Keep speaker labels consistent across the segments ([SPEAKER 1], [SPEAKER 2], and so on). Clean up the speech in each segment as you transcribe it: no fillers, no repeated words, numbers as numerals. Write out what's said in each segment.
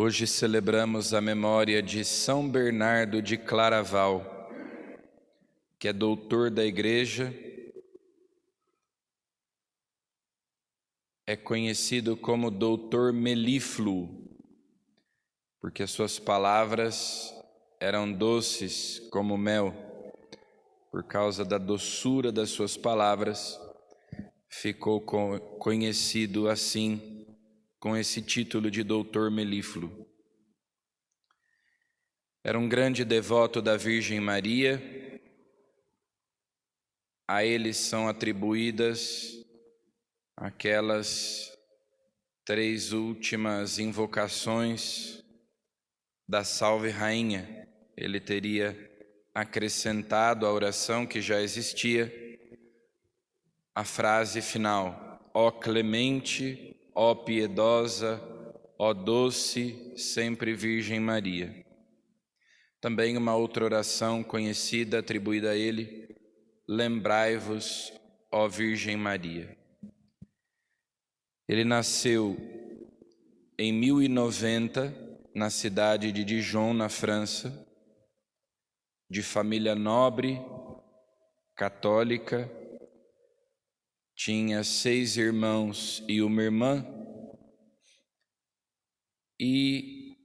[SPEAKER 1] Hoje celebramos a memória de São Bernardo de Claraval, que é doutor da Igreja, é conhecido como doutor melífluo, porque as suas palavras eram doces como mel. Por causa da doçura das suas palavras, ficou conhecido assim, com esse título de doutor melífluo. Era um grande devoto da Virgem Maria. A ele são atribuídas aquelas 3 últimas invocações da Salve Rainha. Ele teria acrescentado à oração que já existia a frase final: ó clemente, ó piedosa, ó doce, sempre Virgem Maria. Também uma outra oração conhecida, atribuída a ele: lembrai-vos, ó Virgem Maria. Ele nasceu em 1090, na cidade de Dijon, na França, de família nobre, católica. Tinha 6 irmãos e uma irmã, e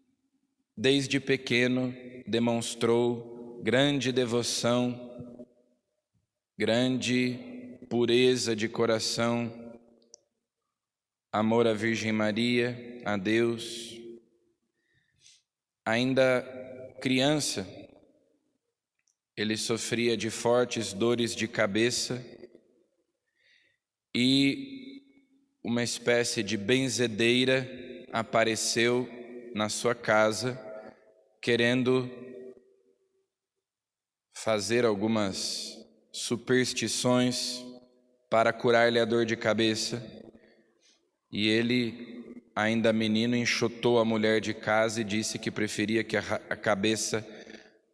[SPEAKER 1] desde pequeno demonstrou grande devoção, grande pureza de coração, amor à Virgem Maria, a Deus. Ainda criança, ele sofria de fortes dores de cabeça e uma espécie de benzedeira apareceu na sua casa, querendo fazer algumas superstições para curar-lhe a dor de cabeça. E ele, ainda menino, enxotou a mulher de casa e disse que preferia que a cabeça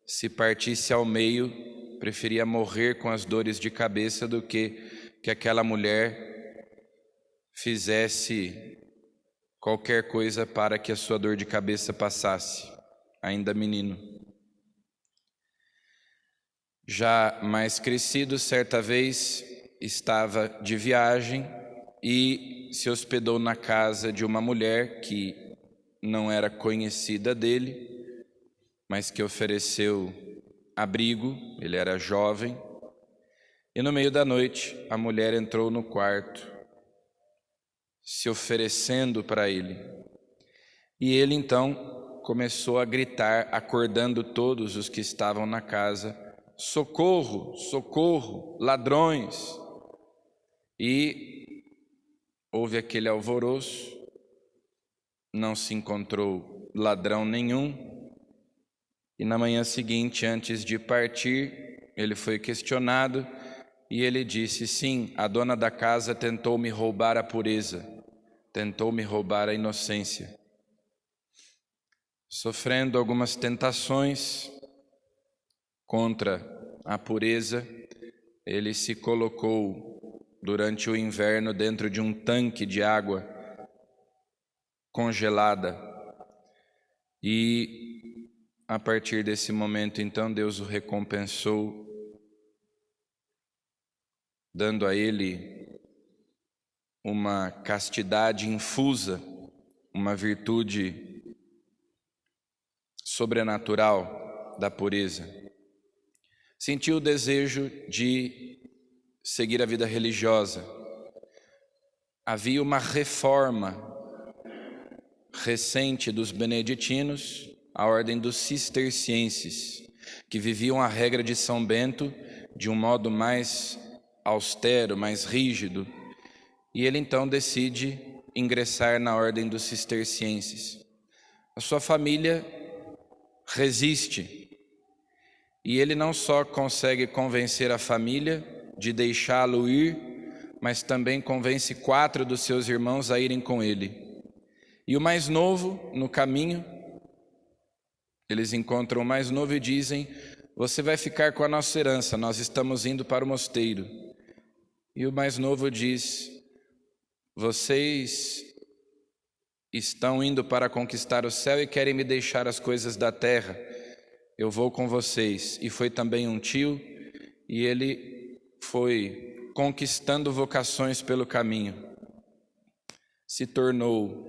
[SPEAKER 1] se partisse ao meio, preferia morrer com as dores de cabeça do que aquela mulher fizesse qualquer coisa para que a sua dor de cabeça passasse, ainda menino. Já mais crescido, certa vez estava de viagem e se hospedou na casa de uma mulher que não era conhecida dele, mas que ofereceu abrigo. Ele era jovem. E no meio da noite, a mulher entrou no quarto, se oferecendo para ele. E ele então começou a gritar, acordando todos os que estavam na casa: socorro, socorro, ladrões! E houve aquele alvoroço, não se encontrou ladrão nenhum. E na manhã seguinte, antes de partir, ele foi questionado e ele disse: sim, a dona da casa tentou me roubar a pureza, tentou me roubar a inocência. Sofrendo algumas tentações contra a pureza, ele se colocou durante o inverno dentro de um tanque de água congelada. E a partir desse momento, então, Deus o recompensou, dando a ele uma castidade infusa, uma virtude sobrenatural da pureza. Sentiu o desejo de seguir a vida religiosa. Havia uma reforma recente dos beneditinos, a ordem dos cistercienses, que viviam a regra de São Bento de um modo mais austero, mais rígido. E ele então decide ingressar na ordem dos cistercienses. A sua família resiste, e ele não só consegue convencer a família de deixá-lo ir, mas também convence 4 dos seus irmãos a irem com ele. E o mais novo, no caminho, eles encontram o mais novo e dizem: você vai ficar com a nossa herança, nós estamos indo para o mosteiro. E o mais novo diz: vocês estão indo para conquistar o céu e querem me deixar as coisas da terra. Eu vou com vocês. E foi também um tio, e ele foi conquistando vocações pelo caminho. Se tornou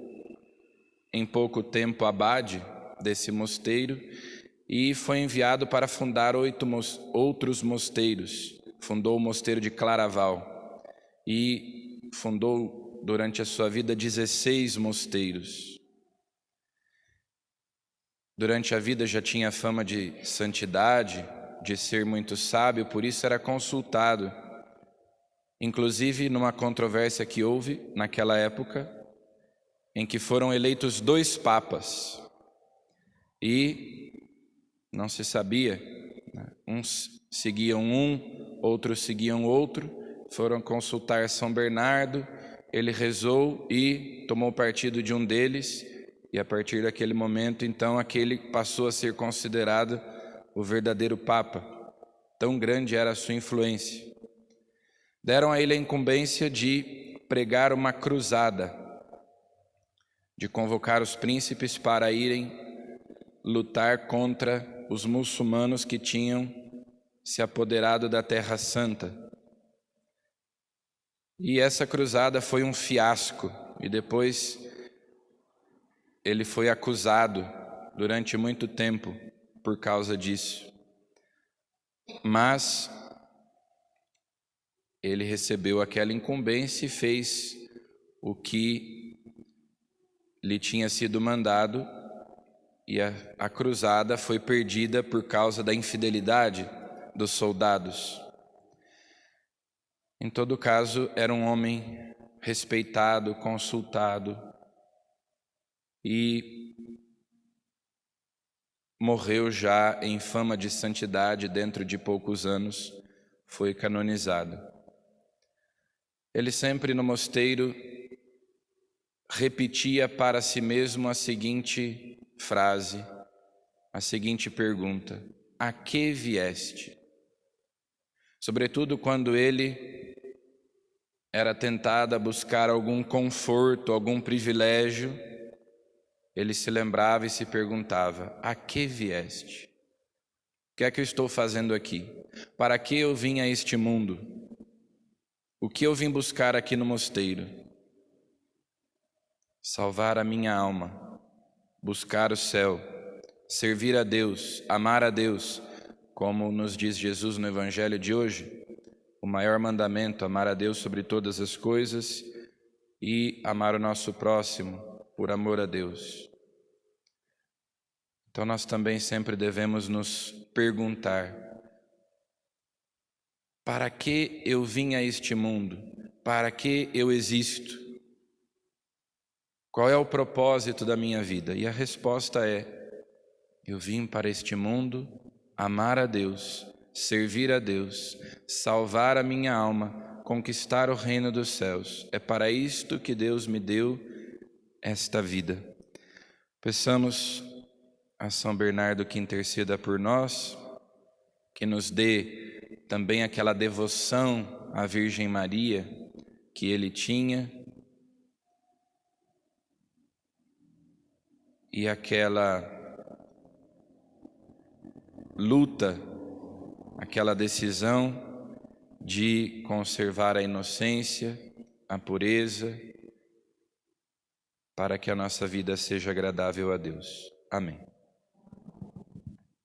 [SPEAKER 1] em pouco tempo abade desse mosteiro e foi enviado para fundar 8 outros mosteiros. Fundou o mosteiro de Claraval e fundou durante a sua vida 16 mosteiros. Durante a vida já tinha fama de santidade, de ser muito sábio, por isso era consultado. Inclusive numa controvérsia que houve naquela época, em que foram eleitos 2 papas e não se sabia, uns seguiam um, outros seguiam outro, foram consultar São Bernardo, ele rezou e tomou partido de um deles, e a partir daquele momento, então, aquele passou a ser considerado o verdadeiro Papa. Tão grande era a sua influência. Deram a ele a incumbência de pregar uma cruzada, de convocar os príncipes para irem lutar contra os muçulmanos que tinham se apoderado da Terra Santa. E essa cruzada foi um fiasco, e depois ele foi acusado durante muito tempo por causa disso. Mas ele recebeu aquela incumbência e fez o que lhe tinha sido mandado, e a cruzada foi perdida por causa da infidelidade dos soldados. Em todo caso, era um homem respeitado, consultado, e morreu já em fama de santidade. Dentro de poucos anos foi canonizado. Ele sempre no mosteiro repetia para si mesmo a seguinte frase, a seguinte pergunta: a que vieste? Sobretudo quando ele era tentado a buscar algum conforto, algum privilégio, ele se lembrava e se perguntava: a que vieste? O que é que eu estou fazendo aqui? Para que eu vim a este mundo? O que eu vim buscar aqui no mosteiro? Salvar a minha alma, buscar o céu, servir a Deus, amar a Deus, como nos diz Jesus no Evangelho de hoje, o maior mandamento, amar a Deus sobre todas as coisas e amar o nosso próximo por amor a Deus. Então nós também sempre devemos nos perguntar: para que eu vim a este mundo? Para que eu existo? Qual é o propósito da minha vida? E a resposta é: eu vim para este mundo amar a Deus, servir a Deus, salvar a minha alma, conquistar o reino dos céus. É para isto que Deus me deu esta vida. Peçamos a São Bernardo que interceda por nós, que nos dê também aquela devoção à Virgem Maria que ele tinha, e aquela luta, aquela decisão de conservar a inocência, a pureza, para que a nossa vida seja agradável a Deus. Amém.